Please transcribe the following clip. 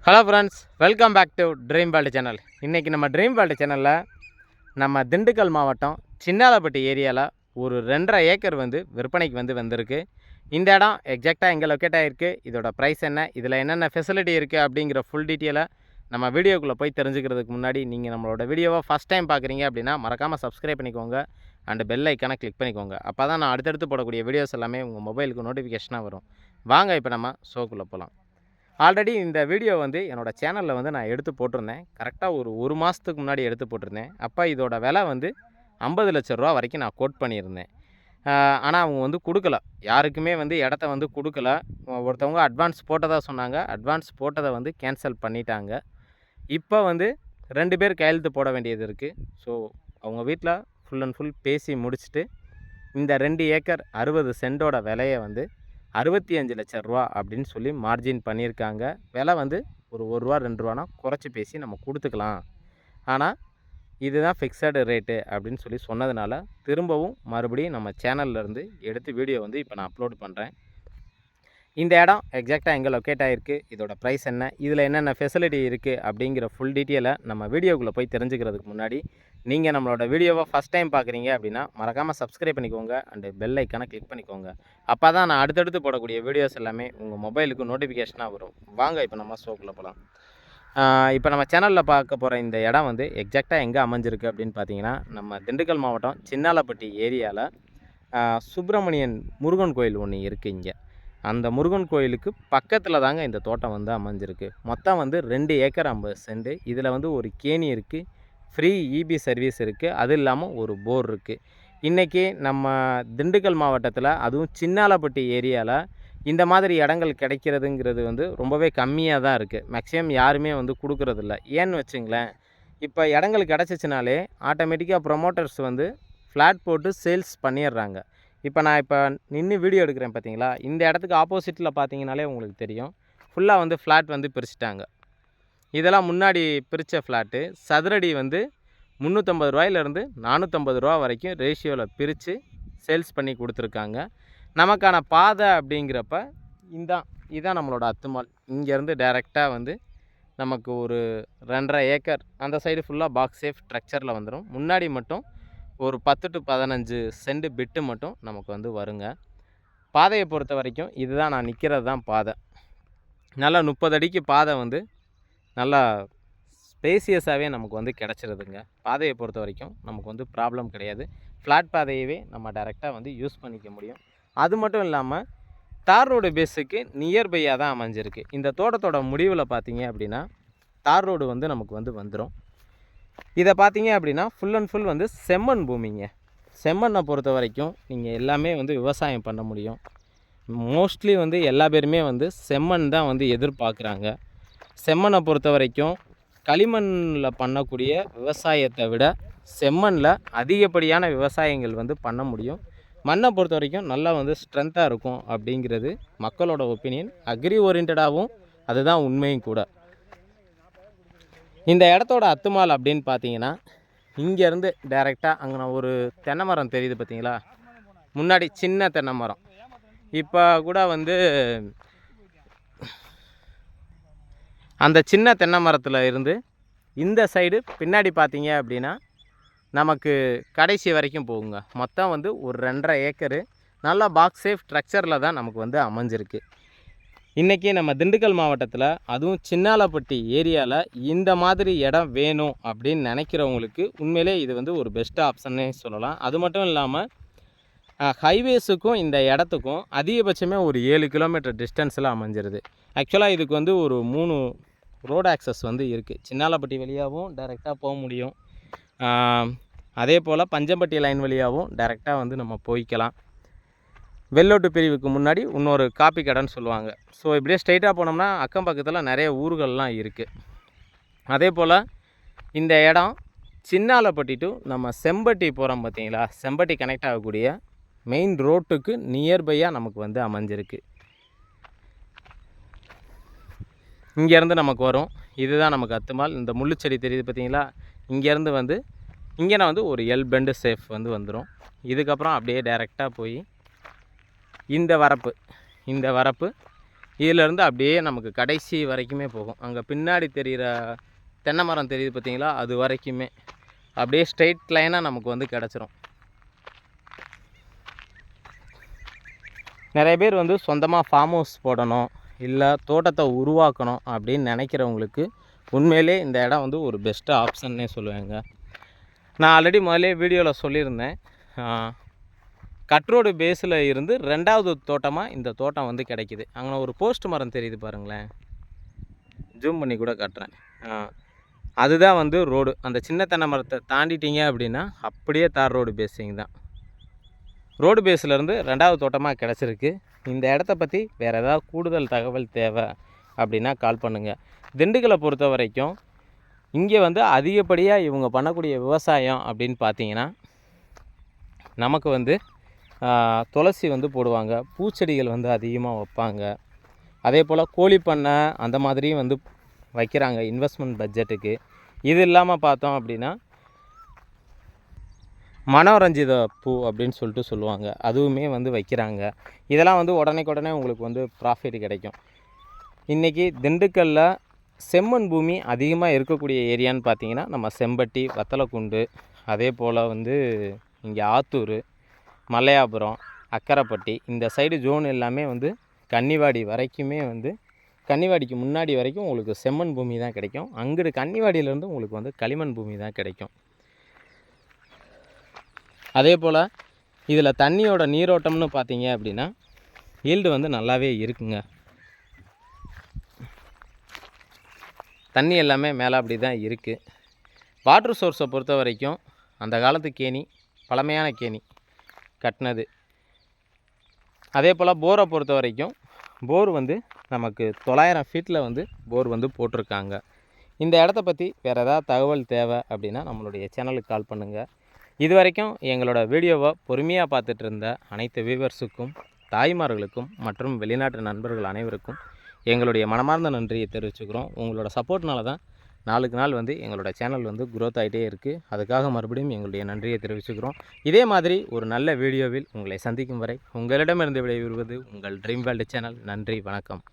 Hello friends, welcome back to dream world channel. இன்றைக்கி நம்ம dream world சேனலில் நம்ம திண்டுக்கல் மாவட்டம் சின்னாலப்பட்டி ஏரியாவில் ஒரு 2.5 ஏக்கர் விற்பனைக்கு வந்திருக்கு. இந்த இடம் எக்ஸாக்டாக எங்கே லொக்கேட் ஆகிருக்கு, இதோட ப்ரைஸ் என்ன, இதில் என்னென்ன ஃபெசிலிட்டி இருக்குது அப்படிங்கிற ஃபுல் டீட்டெயிலை நம்ம வீடியோக்குள்ளே போய் தெரிஞ்சுக்கிறதுக்கு முன்னாடி நீங்கள் நம்மளோட வீடியோவை ஃபஸ்ட் டைம் பார்க்குறீங்க அப்படின்னா மறக்காமல் சப்ஸ்கிரைப் பண்ணிக்கோங்க அண்டு பெல் ஐக்கானை கிளிக் பண்ணிக்கோங்க. அப்போ தான் நான் அடுத்தடுத்து போடக்கூடிய வீடியோஸ் எல்லாமே உங்கள் மொபைலுக்கு நோட்டிஃபிகேஷனாக வரும். வாங்க இப்போ நம்ம ஷோக்குள்ளே போகலாம். ஆல்ரெடி இந்த வீடியோ என்னோடய சேனலில் நான் எடுத்து போட்டிருந்தேன். கரெக்டாக ஒரு மாதத்துக்கு முன்னாடி எடுத்து போட்டிருந்தேன். அப்போ இதோட விலை 50 லட்ச ரூபா வரைக்கும் நான் கோட் பண்ணியிருந்தேன். ஆனால் அவங்க கொடுக்கல, யாருக்குமே இடத்த கொடுக்கல. ஒருத்தவங்க அட்வான்ஸ் போட்டதாக சொன்னாங்க. அட்வான்ஸ் போட்டதை கேன்சல் பண்ணிட்டாங்க. இப்போ 2 பேர் கையெழுத்து போட வேண்டியது இருக்குது. ஸோ அவங்க வீட்டில் ஃபுல் அண்ட் ஃபுல் பேசி முடிச்சுட்டு இந்த 2 ஏக்கர் 60 சென்டோட விலையை 65 லட்ச ரூபா அப்படின்னு சொல்லி மார்ஜின் பண்ணியிருக்காங்க. விலை ஒரு ரூபா 2 ரூபானா குறைச்சி பேசி நம்ம கொடுத்துக்கலாம். ஆனால் இதுதான் ஃபிக்ஸடு ரேட்டு அப்படின்னு சொல்லி சொன்னதுனால திரும்பவும் மறுபடியும் நம்ம சேனல்லேருந்து எடுத்து வீடியோ இப்போ நான் அப்லோட் பண்ணுறேன். இந்த இடம் எக்ஸாக்டாக எங்கே லொக்கேட் ஆகிருக்கு, இதோட ப்ரைஸ் என்ன, இதில் என்னென்ன ஃபெசிலிட்டி இருக்குது அப்படிங்கிற ஃபுல் டீட்டெயிலை நம்ம வீடியோக்குள்ளே போய் தெரிஞ்சுக்கிறதுக்கு முன்னாடி நீங்கள் நம்மளோட வீடியோவை ஃபஸ்ட் டைம் பார்க்குறீங்க அப்படின்னா மறக்காமல் சப்ஸ்கிரைப் பண்ணிக்கோங்க அண்டு பெல் ஐக்கானை கிளிக் பண்ணிக்கோங்க. அப்போ தான் நான் அடுத்தடுத்து போடக்கூடிய வீடியோஸ் எல்லாமே உங்கள் மொபைலுக்கு நோட்டிஃபிகேஷனாக வரும். வாங்க இப்போ நம்ம ஷோக்குள்ளே போகலாம். இப்போ நம்ம சேனலில் பார்க்க போகிற இந்த இடம் எக்ஸாக்டாக எங்கே அமைஞ்சிருக்கு அப்படின்னு பார்த்தீங்கன்னா நம்ம திண்டுக்கல் மாவட்டம் சின்னாலப்பட்டி ஏரியாவில் சுப்பிரமணியன் முருகன் கோயில் ஒன்று இருக்குது. இங்கே அந்த முருகன் கோயிலுக்கு பக்கத்தில் தாங்க இந்த தோட்டம் அமைஞ்சிருக்கு. மொத்தம் 2 ஏக்கர் 50 சென்ட். இதில் ஒரு கேணி இருக்குது, ஃப்ரீ இபி சர்வீஸ் இருக்குது, அது இல்லாமல் ஒரு போர் இருக்குது. இன்றைக்கி நம்ம திண்டுக்கல் மாவட்டத்தில் அதுவும் சின்னாலப்பட்டி ஏரியாவில் இந்த மாதிரி இடங்கள் கிடைக்கிறதுங்கிறது ரொம்பவே கம்மியாக தான் இருக்குது. மேக்ஸிமம் யாருமே கொடுக்குறதில்ல. ஏன்னு வச்சுங்களேன், இப்போ இடங்கள் கிடச்சிச்சினாலே ஆட்டோமேட்டிக்காக ப்ரொமோட்டர்ஸ் ஃப்ளாட் போட்டு சேல்ஸ் பண்ணிடுறாங்க. இப்போ நான் நின்று வீடியோ எடுக்கிறேன் பார்த்தீங்களா, இந்த இடத்துக்கு ஆப்போசிட்டில் பார்த்தீங்கனாலே உங்களுக்கு தெரியும். ஃபுல்லாக ஃப்ளாட் பிரிச்சுட்டாங்க. இதெல்லாம் முன்னாடி பிரித்த ஃப்ளாட்டு. சதுரடி 350 ரூபாயிலேருந்து 450 ரூபா வரைக்கும் ரேஷியோவில் பிரித்து சேல்ஸ் பண்ணி கொடுத்துருக்காங்க. நமக்கான பாதை அப்படிங்கிறப்ப இதான் நம்மளோட அத்துமால். இங்கேருந்து டைரெக்டாக நமக்கு ஒரு 2.5 ஏக்கர் அந்த சைடு ஃபுல்லாக பாக்ஸ் சேஃப் ஸ்ட்ரக்சரில் வந்துடும். முன்னாடி மட்டும் ஒரு 10 to 15 சென்ட் பிட்டு மட்டும் நமக்கு வருங்க. பாதையை பொறுத்த வரைக்கும் இதுதான் நான் நிற்கிறது தான் பாதை. நல்லா 30 அடிக்கு பாதை நல்லா ஸ்பேசியஸாகவே நமக்கு கிடச்சிருதுங்க. பாதையை பொறுத்த வரைக்கும் நமக்கு ப்ராப்ளம் கிடையாது. ஃப்ளாட் பாதையவே நம்ம டைரெக்டாக யூஸ் பண்ணிக்க முடியும். அது மட்டும் இல்லாமல் தார் ரோடு பேஸுக்கு நியர்பையாக தான் அமைஞ்சிருக்கு. இந்த தோட்டத்தோட முடிவில் பார்த்தீங்க அப்படின்னா தார் ரோடு நமக்கு வந்துடும். இதை பார்த்தீங்க அப்படின்னா ஃபுல் அண்ட் ஃபுல் செம்மண் பூமிங்க. செம்மண்ணை பொறுத்த வரைக்கும் நீங்கள் எல்லாமே விவசாயம் பண்ண முடியும். மோஸ்ட்லி எல்லா பேருமே செம்மண் தான் எதிர்பார்க்குறாங்க. செம்மண்ணை பொறுத்த வரைக்கும் களிமண்ணில் பண்ணக்கூடிய விவசாயத்தை விட செம்மண்ணில் அதிகப்படியான விவசாயங்கள் பண்ண முடியும். மண்ணை பொறுத்த வரைக்கும் நல்லா ஸ்ட்ரென்த்தாக இருக்கும் அப்படிங்கிறது மக்களோட ஒப்பீனியன். அக்ரி ஓரியன்டாகவும் அதுதான் உண்மையும் கூட. இந்த இடத்தோட அத்துமால் அப்படின்னு பார்த்தீங்கன்னா இங்கேருந்து டைரெக்டாக அங்கே ஒரு தென்னை மரம் தெரியுது பார்த்தீங்களா, முன்னாடி சின்ன தென்னை மரம். இப்போ கூட அந்த சின்ன தென்னை மரத்தில் இருந்து இந்த சைடு பின்னாடி பார்த்தீங்க அப்படின்னா நமக்கு கடைசி வரைக்கும் போகுங்க. மொத்தம் ஒரு 2.5 ஏக்கரு நல்லா பாக்ஸ் சேஃப் ஸ்ட்ரக்சரில் தான் நமக்கு அமைஞ்சிருக்கு. இன்றைக்கி நம்ம திண்டுக்கல் மாவட்டத்தில் அதுவும் சின்னாலப்பட்டி ஏரியாவில் இந்த மாதிரி இடம் வேணும் அப்படின்னு நினைக்கிறவங்களுக்கு உண்மையிலே இது ஒரு பெஸ்ட் ஆப்ஷன்னே சொல்லலாம். அது மட்டும் இல்லாமல் ஹைவேஸுக்கும் இந்த இடத்துக்கும் அதிகபட்சமே ஒரு 7 கிலோமீட்டர் டிஸ்டன்ஸில் அமைஞ்சிருது. ஆக்சுவலாக இதுக்கு ஒரு 3 ரோடு ஆக்சஸ் இருக்குது. சின்னாலப்பட்டி வழியாகவும் டைரெக்டாக போக முடியும். அதே போல் பஞ்சம்பட்டி லைன் வழியாகவும் டைரெக்டாக நம்ம போய்க்கலாம். வெள்ளோட்டு பிரிவுக்கு முன்னாடி இன்னொரு காப்பி கடைன்னு சொல்லுவாங்க. ஸோ இப்படியே ஸ்ட்ரைட்டாக போனோம்னா அக்கம் பக்கத்தில் நிறைய ஊர்கள்லாம் இருக்குது. அதே போல் இந்த இடம் சின்னாலப்பட்டி டு நம்ம செம்பட்டி போகிறோம் பார்த்தீங்களா, செம்பட்டி கனெக்ட் ஆகக்கூடிய மெயின் ரோட்டுக்கு நியர்பையாக நமக்கு அமைஞ்சிருக்கு. இங்கேருந்து நமக்கு வரும். இதுதான் நமக்கு அத்துமால். இந்த முள்ளுச்செடி தெரியுது பார்த்தீங்களா, இங்கேருந்து இங்கே ஒரு எல் பெண்டு சேஃப் வந்துடும். இதுக்கப்புறம் அப்படியே டைரெக்டாக போய் இந்த வரப்பு இதிலேருந்து அப்படியே நமக்கு கடைசி வரைக்குமே போகும். அங்கே பின்னாடி தெரிகிற தென்னை மரம் தெரியுது பார்த்தீங்களா, அது வரைக்குமே அப்படியே ஸ்ட்ரெயிட் லைனாக நமக்கு வந்து கிடச்சிரும். நிறைய பேர் வந்து சொந்தமாக ஃபார்ம் ஹவுஸ் போடணும், இல்லை தோட்டத்தை உருவாக்கணும் அப்படின்னு நினைக்கிறவங்களுக்கு உண்மையிலே இந்த இடம் வந்து ஒரு பெஸ்ட்டு ஆப்ஷன்னே சொல்லுவேங்க. நான் ஆல்ரெடி முதலே வீடியோவில் சொல்லியிருந்தேன், கட் ரோடு பேஸில் இருந்து 2வது தோட்டமாக இந்த தோட்டம் வந்து கிடைக்கிது. அங்கே ஒரு போஸ்ட் மரம் தெரியுது பாருங்களேன், ஜூம் பண்ணி கூட காட்டுறேன். அதுதான் வந்து ரோடு. அந்த சின்ன தென்னை மரத்தை தாண்டிட்டீங்க அப்படின்னா அப்படியே தார் ரோடு பேஸிங் தான். ரோடு பேஸ்லேருந்து 2வது தோட்டமாக கிடச்சிருக்கு. இந்த இடத்த பற்றி வேறு ஏதாவது கூடுதல் தகவல் தேவை அப்படின்னா கால் பண்ணுங்கள். திண்டுக்கலை பொறுத்த வரைக்கும் இங்கே வந்து அதிகப்படியாக இவங்க பண்ணக்கூடிய விவசாயம் அப்படின்னு பார்த்தீங்கன்னா, நமக்கு வந்து துளசி வந்து போடுவாங்க, பூச்செடிகள் வந்து அதிகமாக வைப்பாங்க. அதே போல் கோழி பண்ணை அந்த மாதிரியும் வந்து வைக்கிறாங்க இன்வெஸ்ட்மெண்ட் பட்ஜெட்டுக்கு. இது இல்லாமல் பார்த்தோம் அப்படின்னா மனோரஞ்சித பூ அப்படின்னு சொல்லிட்டு சொல்லுவாங்க, அதுவுமே வந்து வைக்கிறாங்க. இதெல்லாம் வந்து உடனே உங்களுக்கு வந்து ப்ராஃபிட் கிடைக்கும். இன்றைக்கி திண்டுக்கல்லில் செம்மண் பூமி அதிகமாக இருக்கக்கூடிய ஏரியான்னு பார்த்தீங்கன்னா நம்ம செம்பட்டி, வத்தலக்குண்டு, அதே போல் வந்து இங்கே ஆத்தூர், மலையாபுரம், அக்கரைப்பட்டி இந்த சைடு ஜோன் எல்லாமே வந்து கன்னிவாடி வரைக்குமே வந்து கன்னிவாடிக்கு முன்னாடி வரைக்கும் உங்களுக்கு செம்மண் பூமி தான் கிடைக்கும். அங்கிட்டு கன்னிவாடியிலேருந்து உங்களுக்கு வந்து களிமண் பூமி தான் கிடைக்கும். அதே போல் இதில் தண்ணியோட நீரோட்டம்னு பார்த்தீங்க அப்படின்னா ஈல்டு வந்து நல்லாவே இருக்குங்க. தண்ணி எல்லாமே மேலே அப்படி தான் இருக்குது. வாட்டர் சோர்ஸை பொறுத்த வரைக்கும் அந்த காலத்து கேணி, பழமையான கேணி கட்டினது. அதே போல் போரை பொறுத்த வரைக்கும் போர் வந்து நமக்கு 900 ஃபீட்டில் வந்து போர் வந்து போட்டிருக்காங்க. இந்த இடத்த பற்றி வேறு ஏதாவது தகவல் தேவை அப்படின்னா நம்மளுடைய சேனலுக்கு கால் பண்ணுங்கள். இது வரைக்கும் எங்களோட வீடியோவை பொறுமையாக பார்த்துட்டு இருந்த அனைத்து வியூவர்ஸுக்கும், தாய்மார்களுக்கும் மற்றும் வெளிநாட்டு நண்பர்கள் அனைவருக்கும் எங்களுடைய மனமார்ந்த நன்றியை தெரிவிச்சுக்கிறோம். உங்களோட சப்போர்ட்னால தான் நாளுக்கு நாள் வந்து எங்களோட சேனல் வந்து க்ரோத் ஆகிட்டே இருக்குது. அதுக்காக மறுபடியும் எங்களுடைய நன்றியை தெரிவிச்சுக்கிறோம். இதே மாதிரி ஒரு நல்ல வீடியோவில் உங்களை சந்திக்கும் வரை உங்களிடமிருந்து விடைபெறுவது உங்கள் ட்ரீம் வேர்ல்டு சேனல். நன்றி, வணக்கம்.